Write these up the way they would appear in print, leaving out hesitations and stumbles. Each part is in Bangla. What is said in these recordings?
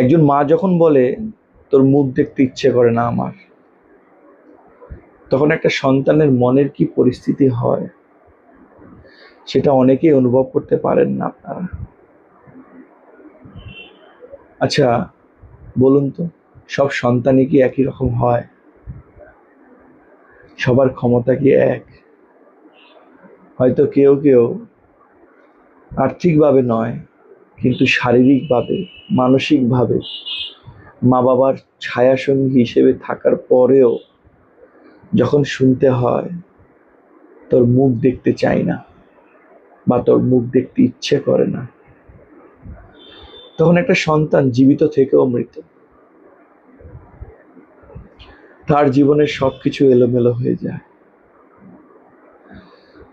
একজন মা যখন বলে তোর মুখ দেখতে ইচ্ছে করে না আমার, তখন একটা সন্তানের মনের কি পরিস্থিতি হয় সেটা অনেকেই অনুভব করতে পারেন না আপনারা। আচ্ছা বলুন তো, সব সন্তানই কি একই রকম হয়? সবার ক্ষমতা কি এক? হয়তো কেউ কেউ আর্থিকভাবে নয়, কিন্তু শারীরিকভাবে, মানসিকভাবে মা বাবার ছায়াসঙ্গী হিসেবে থাকার পরেও যখন শুনতে হয় তোর মুখ দেখতে চাই না বা তোর মুখ দেখতে ইচ্ছে করে না, তখন একটা সন্তান জীবিত থেকেও মৃত। তার জীবনের সবকিছু এলোমেলো হয়ে যায়,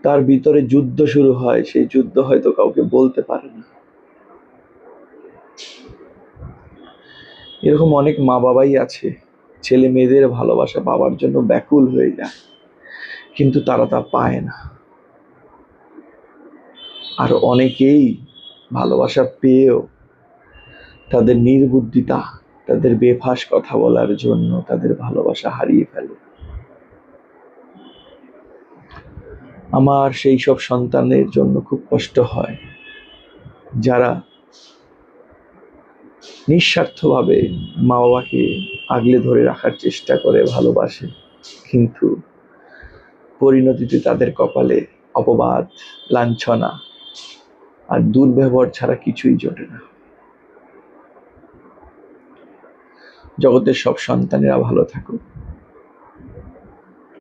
তার ভিতরে যুদ্ধ শুরু হয়, সেই যুদ্ধ হয়তো কাউকে বলতে পারে না। এরকম অনেক মা বাবাই আছে, ছেলে মেয়েদের ভালোবাসা পাওয়ার জন্য ব্যাকুল হয়ে যায়, কিন্তু তারা তা পায় না। আর অনেকেই ভালোবাসা পেয়েও তাদের নির্বুদ্ধিতা, তাদের বেফাস কথা বলার জন্য তাদের ভালোবাসা হারিয়ে ফেলে। আমার সেই সব সন্তানের জন্য খুব কষ্ট হয় যারা নিঃস্বার্থভাবে মা বাবাকে আগলে ধরে রাখার চেষ্টা করে, ভালোবাসে, কিন্তু পরিণতিতে তাদের কপালে অপবাদ, লাঞ্ছনা আর দুর্ব্যবহার ছাড়া কিছুই জোটে না। জগতের সব সন্তানেরা ভালো থাকুক।